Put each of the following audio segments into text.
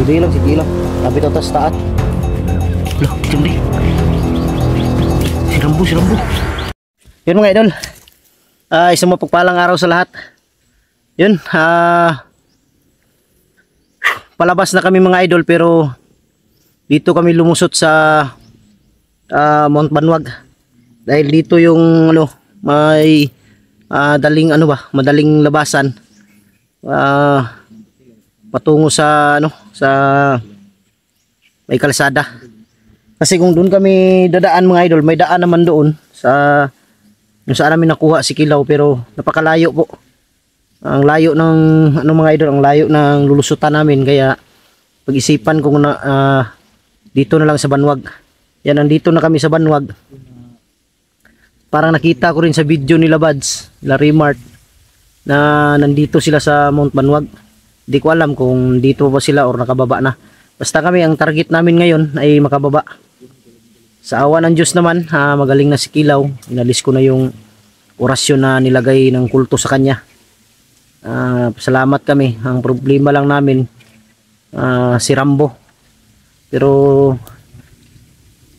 Sige lang. Lapit ito sa taat. Loh, hindi. Si Rambo. Yun mga idol. Isang mapagpalang araw sa lahat. Yun, palabas na kami mga idol pero dito kami lumusot sa Mount Banwag. Dahil dito yung may madaling labasan. Patungo sa may kalsada. Kasi kung doon kami dadaan mga idol, may daan naman doon sa kung saan namin nakuha si Kilaw pero napakalayo po. Ang layo ng mga idol, ang layo ng lulusutan namin kaya pag-isipan ko na dito na lang sa Banwag. Yan, nandito na kami sa Banwag. Parang nakita ko rin sa video nila Buds, nila Remart na nandito sila sa Mount Banwag. Hindi ko alam kung dito ba sila or nakababa na. Basta kami, ang target namin ngayon ay makababa. Sa awa ng Diyos naman, magaling na si Kilaw. Inalis ko na yung orasyon na nilagay ng kulto sa kanya. Salamat kami. Ang problema lang namin si Rambo. Pero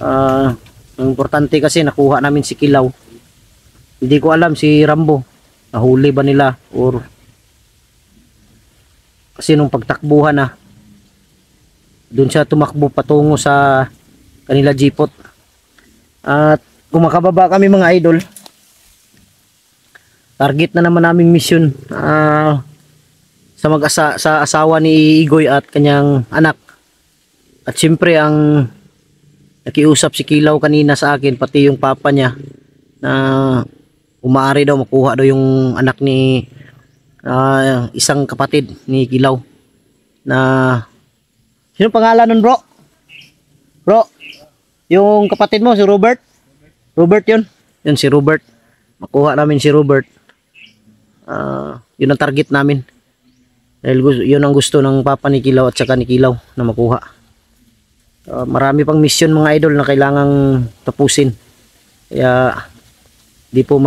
ang importante kasi nakuha namin si Kilaw. Hindi ko alam si Rambo nahuli ba nila or kasi nung pagtakbuhan doon siya tumakbo patungo sa kanila jeepot. At kung makababa kami mga idol, target na naman naming mission sa asawa ni Igoy at kanyang anak. At siyempre ang nakiusap si Kilaw kanina sa akin, pati yung papa niya, na umaari daw makuha daw yung anak ni isang kapatid ni Kilaw. Na sino pangalan nun bro? Bro, yung kapatid mo si Robert? Robert yun? Yun si Robert. Makuha namin si Robert. Yun ang target namin. Dahil yun ang gusto ng papa ni Kilaw at saka ni Kilaw na makuha. Marami pang mission mga idol na kailangang tapusin. Kaya di po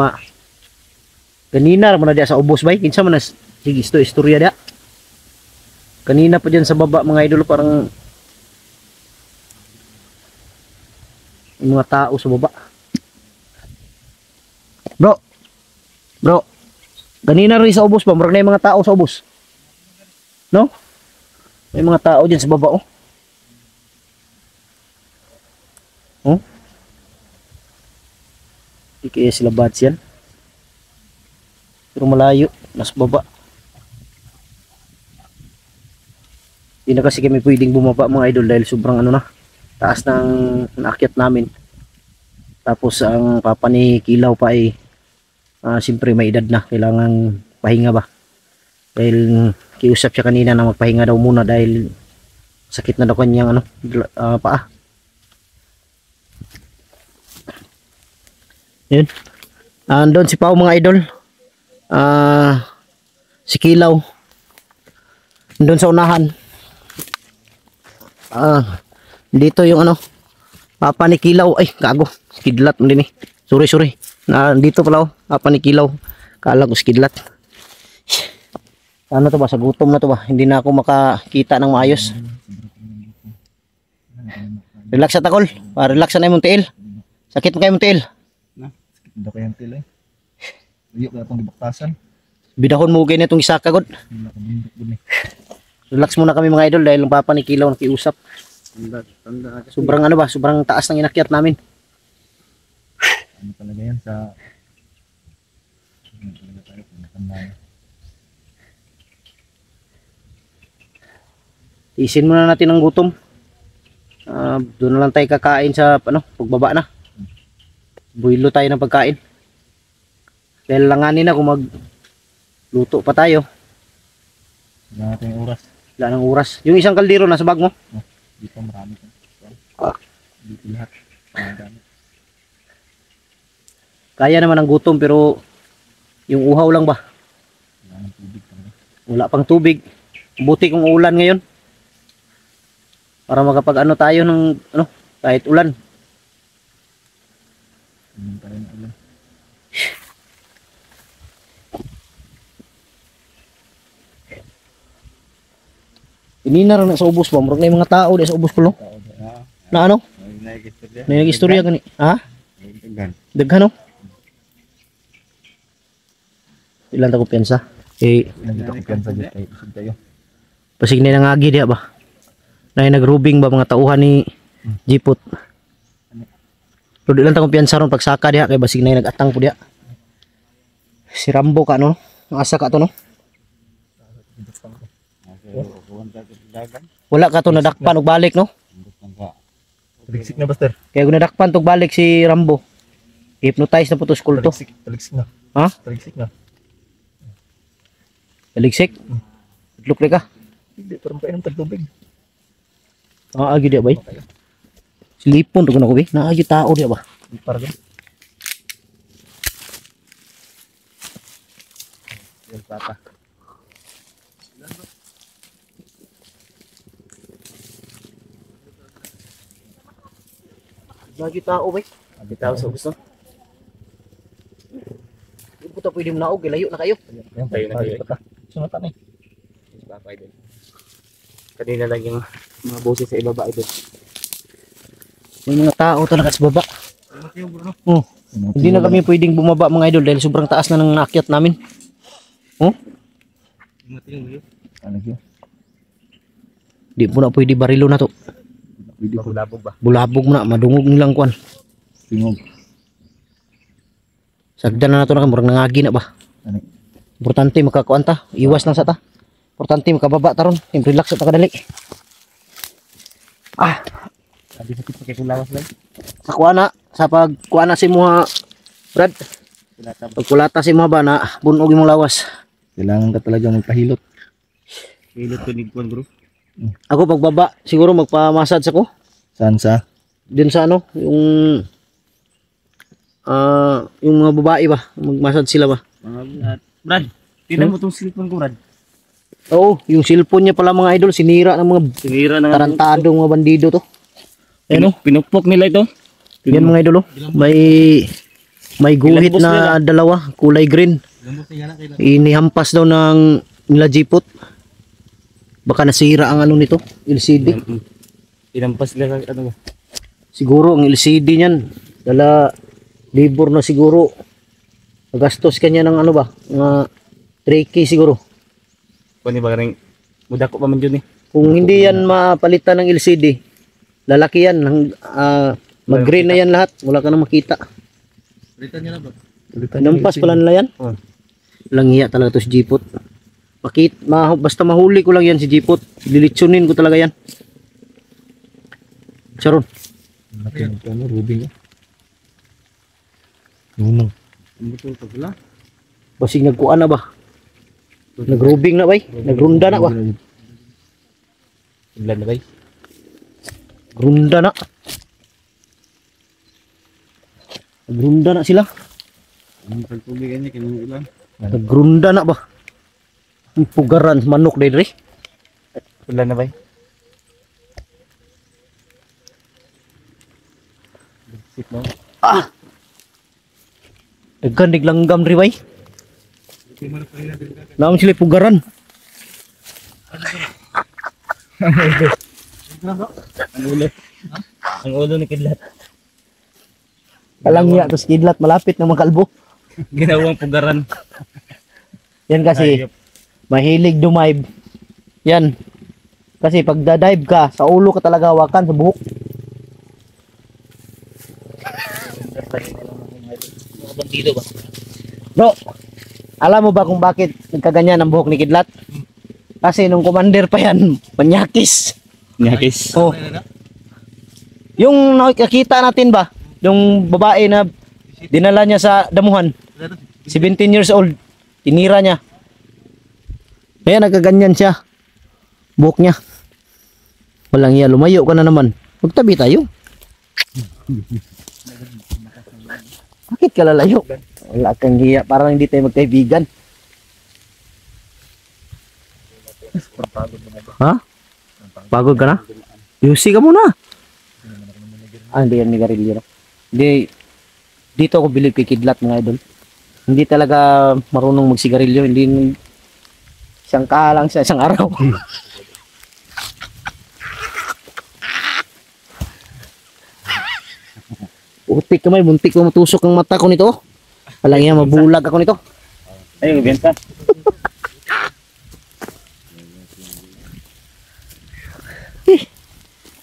kanina naman na dia sa ubos bay. Kinsa man sige istorya dia. Kanina pa dyan sa baba mga idol, parang mga tao sa baba. Bro, kanina rin sa ubos ba? Marang na yung mga tao sa ubos. No? May mga tao dyan sa baba Oh? Di kaya sila bats yan. Pero malayo, nasa baba. Hindi na kasi kami pwedeng bumaba mga idol dahil sobrang taas ng naakyat namin. Tapos ang papa ni Kilaw pa ay siyempre may edad na, kailangan pahinga ba. Dahil kiusap siya kanina na magpahinga daw muna dahil sakit na daw kanyang paa. Yun. Andun si Pao mga idol. Si Kilaw. Andun sa unahan. Dito yung papa ni Kilaw. Ay, gago. Skidlat mo din eh. Sorry. Dito pala papa ni Kilaw. Kala ko skidlat. Ano to ba? Sa gutom na to ba? Hindi na ako makakita ng maayos. Relax sa takol. Relax na yung tiil. Sakit mo kayo tiil. Hindi ko yung til Uyok na itong dibaktasan. Bidahon mo kayo na itong isa kagod. Relax muna kami mga idol dahil ang papa ni Kilaw nakiusap. Sobrang sobrang taas ng inakyat namin. Ano talaga yan sa Isin muna natin ang gutom. Doon na lang tayo kakain sa pagbaba na. Builo tayo ng pagkain. Dahil langanin na kung magluto pa tayo. Wala natin yung oras. Wala nang oras. Yung isang kaldero nasa bag mo? Dito marami. Dito lahat. Kaya naman ang gutom pero yung uhaw lang ba? Wala nang tubig. Wala pang tubig. Buti kung ulan ngayon. Para makapag tayo ng kahit ulan. Tayo na ulan. Inina rin na sa ubos ba? Murag na yung mga tao di sa ubos ko, no? Na ano? Na nag-istorya gani. Ha? Daghan, no? Ilan ta kumpiyansa? Nandito ko piyansa dyan kay isig tayo. Pasig na nangagi diya ba? Na nagrubing ba mga tauhan ni Jipot? Pero di lang ta kumpiyansa ron pagsaka diya kay basig na nagatang po diya. Si Rambo ka no? Ang asa ka to no? Wala ka to nadakpan og balik no? Taliksik na, Buster. Kaya kung nadakpan tog balik si Rambo. Hypnotize na po to school to. Taliksik na. Ha? Taliksik na. Baliksik? Lukli ka? Hindi, parang painom tagtubig. Agi diya ba? Silipon to ko na ko ba? Naagi tao diya ba? Para doon. Yan, papa. Naagi tao ba? Abi tao sa gusto. Hindi po ta pwede manaog. Layo na kayo. Yan, tayo na kayo. Sunatan eh. Papa idol. Kanina lang yung mga boses sa ibaba idol. May mga tao talaga sa baba. Oh, hindi na kami pwedeng bumaba mga idol dahil sobrang taas na ng naakyat namin. Oh, Ano yun? di po na pwede barilo na to. Pwede ko. Labog ba? Bulabog mo na, madungog nilang kwan. Tingog. Sagdan na to na murang nangagi na ba? Ano? Importante makakuan ta, iwas lang sa ta. Importante makababa taron, relax sa ta kadali. Ah, Sabi sa tipo kay lawas lang. sa kuana, sa pagkuana si mo Brad. Pagkulata si mo ba na bunog imong lawas. Kailangan ka talaga magpahilot. Hilot ko ni Kwan bro. Ako pagbaba, siguro magpa-massage ako. Saan sa? Din sa ano, yung mga babae ba, mag-massage sila ba? Brad, tingnan mo tong cellphone ko Brad. Oo, yung cellphone niya pala mga idol, sinira ng mga Sinira na nga. tarantadong mga bandido to. Ano? Pinupok nila ito. Yan mga idol, oh. May guhit na dalawa, kulay green. Inihampas daw ng nila Jipot. Baka nasira ang ano nito, LCD. Inampas nila ano ba? Siguro ang LCD niyan, dala libor na siguro. Nagastos kanya ng ano ba, mga 3K siguro. Kuan ba kaning muda ko pa man yun eh. Kung hindi yan mapalitan ng LCD, lalaki yan, mag-green na yan lahat, wala ka nang makita. Nampas pala nila yan. Oh. Langhiya talaga to si Jipot. Basta mahuli ko lang yan si Jipot, dilitsunin ko talaga yan. Sharon. Ano, Rubing. Nunong. Basig nagkuan na ba? Nagrubing na ba? Nagrunda na ba? Ilan na ba? Grunda na. Nagrunda na sila. Ang pagtubigan niya kinong ilan? Nagrunda na ba? Ang pugaran sa manok dahil rin. Ilan na ba? Sit mo. Ah! Nagkandig langgam rin ba? Naam sila pugaran. Ang ulo. Ang ulo ni Kidlat. Kalangya to si Kidlat, malapit na makalbo. Ginawang pugaran. Yan kasi, Ayop. mahilig dumive. Yan. Kasi pag da-dive ka, sa ulo ka talaga hawakan, sa buhok. Bandido ba? Bro, alam mo ba kung bakit nagkaganyan ang buhok ni Kidlat? Kasi nung commander pa yan, manyakis. Nyakis. Oh. Yung nakikita natin ba, yung babae na dinala niya sa damuhan, 17 years old, tinira niya. Kaya nagkaganyan siya. Buhok niya. Walang iya, lumayo ka na naman. Magtabi tayo. Bakit ka lalayo? Wala kang hiya, parang hindi tayo magkaibigan. Ha? Pagod ka na? Yusi ka muna. Hindi yan ni Garillo. Hindi. Dito ako bilib kay Kidlat mga idol. Hindi talaga marunong magsigarilyo. Hindi isang kahalang siya isang araw. Utik kamay, muntik ko matusok ang mata ko nito. Walang yan, mabulag ako nito. Ay, benta.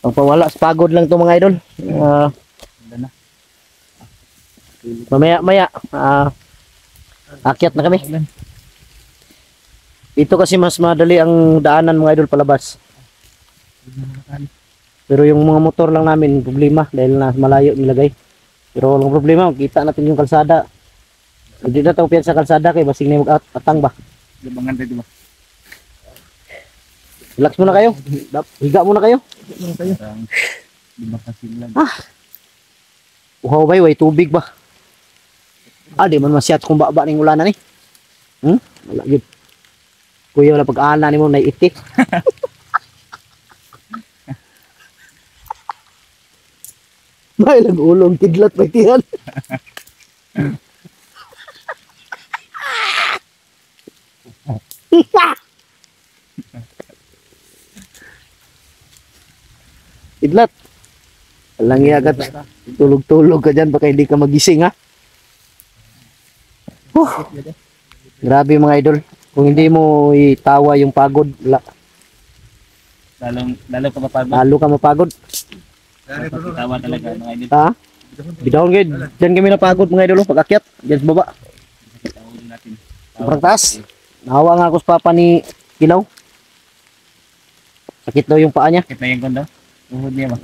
Ang pawala, pagod lang to mga idol. Mamaya, akyat na kami. Ito kasi mas madali ang daanan mga idol palabas. Pero yung mga motor lang namin problema dahil na malayo nilagay. Pero walang problema, kita natin yung kalsada. Hindi na tayo piyan sa kalsada kay basig na mag-atang ba. Labangan tayo ba? Relax muna kayo. Higa muna kayo. Lima kasi lang. Uhaw ba, way tubig ba? Di man masyat kung baba ning ulanan ni. Wala gyud. Kuya wala pag-ana nimo na itik. May lang ulong kidlat pa tiyan. Kidlat. Walang iya ka. Tulog-tulog ka dyan baka hindi ka magising ha. Grabe mga idol. Kung hindi mo itawa yung pagod, Lalo ka mapagod. lalo ka mapagod. Tawa talaga mga idol. Ha? Bidawon gid. Diyan kami napagod mga idol pag akyat. Diyan sa baba. Tawag natin. Sobrang taas. Nahawa nga ako sa papa ni Kilaw. Sakit daw yung paa niya. Kita yung kondo. Uhod niya ba?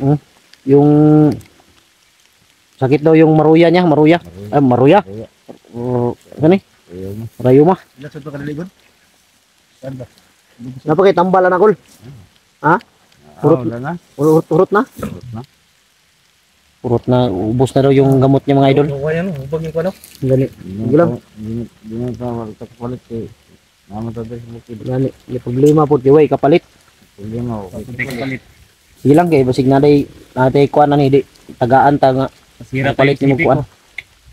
Yung sakit daw yung maruya niya. Maruya. Maruya. Ano eh? Rayuma. Ilan sa ito ka naligon? Saan ba? Napakitambalan ako. Ha? Purot na. Urot na? Urot na. Ubos na daw yung gamot niya mga idol. Kaya ano, hubag yung kwano? Gani. Sige lang. Di na sa kapalit kay mama tayo sa bukid. Gani. Yung problema po. Kiway kapalit. Problema ko. Kapalit. Sige lang kay. Basig naday kuan na ni. Di. Tagaan ta nga. Masira pa Kapalit yung ni mo sipi kuan. ko.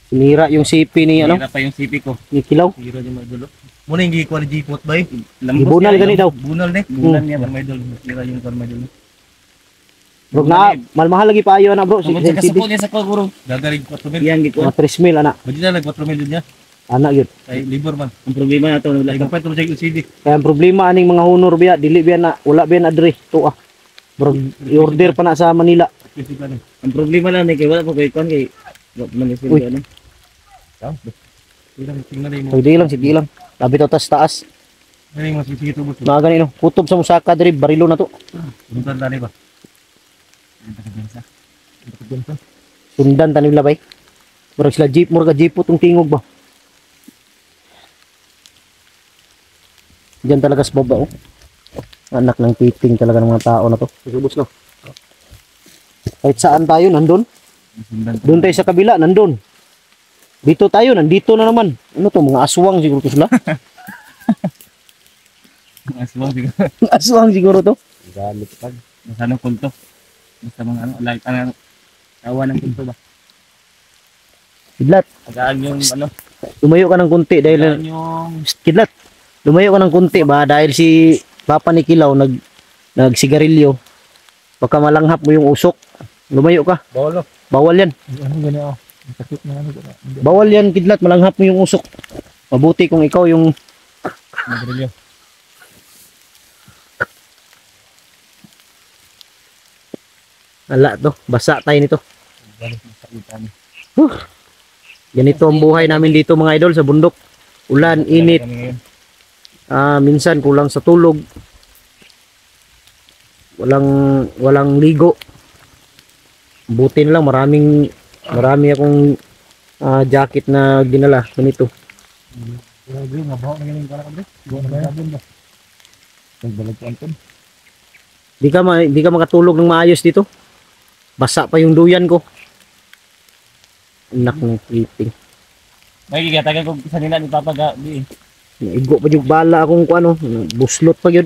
Sinira yung sipi ni ano? Masira pa yung sipi ko. Ni Kilaw. Sira niya mga idol. Muna yung gikuha ni G-Pot ba eh? Ibunal gani daw. Bunal na eh. Bulan niya ba? Mga idol. Sira yung kwan mga idol. Bro na malmahal lagi pa ayo na bro. Tungkol sa kasapol niya sa kaguro. Gagaling 4 mil. Yan gikuha. Mga 3,000 ana. Badi na lang 4 mil niya. Ana gyud. Kay libor man. Ang problema na ito. Ay kapay ito sa CD. Kaya ang problema aning mga honor biya dili biya na wala biya na adre. To Bro, i-order pa na sa Manila. Ang problema lang kay wala po kay kon kay wala man Uy. isin ano. Tingnan na mo. Sige lang. Labi to taas. Ano yung masisige tubos? Mga ganito. Kutob sa musaka diri barilo na to. Buntan tani ba? Sundan tanim labay. Bro sila jeep mo ka jeep tong tingog ba. Diyan talaga sa baba oh. Anak ng titing talaga ng mga tao na to. Subos na. Kahit saan tayo nandun. Doon tayo sa kabila nandun. Dito tayo nandito na naman. Ano to mga aswang siguro to sila. Aswang siguro. Aswang siguro to. Galit pag masanong kulto. Basta mga ano like ano tawa ng kulto ba. Kidlat, Tagaan yung ano. lumayo ka ng kunti dahil Tagaan yung Kidlat, lumayo ka ng kunti ba dahil si Papa ni Kilaw nagsigarilyo. Baka malanghap mo yung usok. Lumayo ka. Bawal oh. Bawal yan. Ano gani oh. Sakit na ano. Bawal yan, Kidlat, malanghap mo yung usok. Mabuti kung ikaw yung Madrilyo. ala to, basa tayo nito. Balik sa itan. Ganito ang buhay namin dito mga idol sa bundok. Ulan, init, minsan kulang sa tulog. Walang ligo. Buti na lang marami akong jacket na dinala ganito. Grabe, mabaho na galing ka na kabre. Buwan na sabon ba? Nagbalag ko anton. Di ka makatulog ng maayos dito. Basa pa yung duyan ko. Anak ng kiting. may gigatagan ko sa nila ni Papa Gabi. Naigo pa yung bala akong ano, buslot pa yun.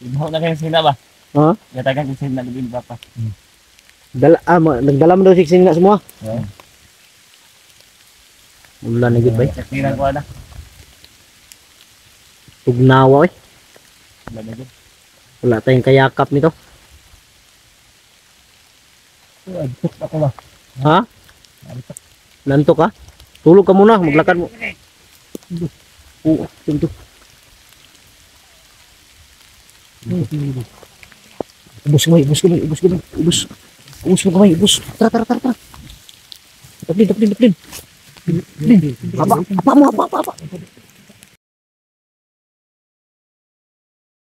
Ibaw na kayo sila ba? Ha? Gatagan ko sila ni Papa. Nagdala mo daw siksin nga semua. Yeah. Ulan na yun ba? Saktiran ko na. Tugnawa eh. Wala na dyan. Wala tayong kayakap nito. Adtok ako ba? Ha? Nanto ka? Tulog ka muna, maglakad mo. Oo, ito. Ubus kamay, ubus kamay, ubus kamay, ubus. Ubus mo kamay, ubus. Tara, tara, tara, tara. Daplin. Apa mo, apa.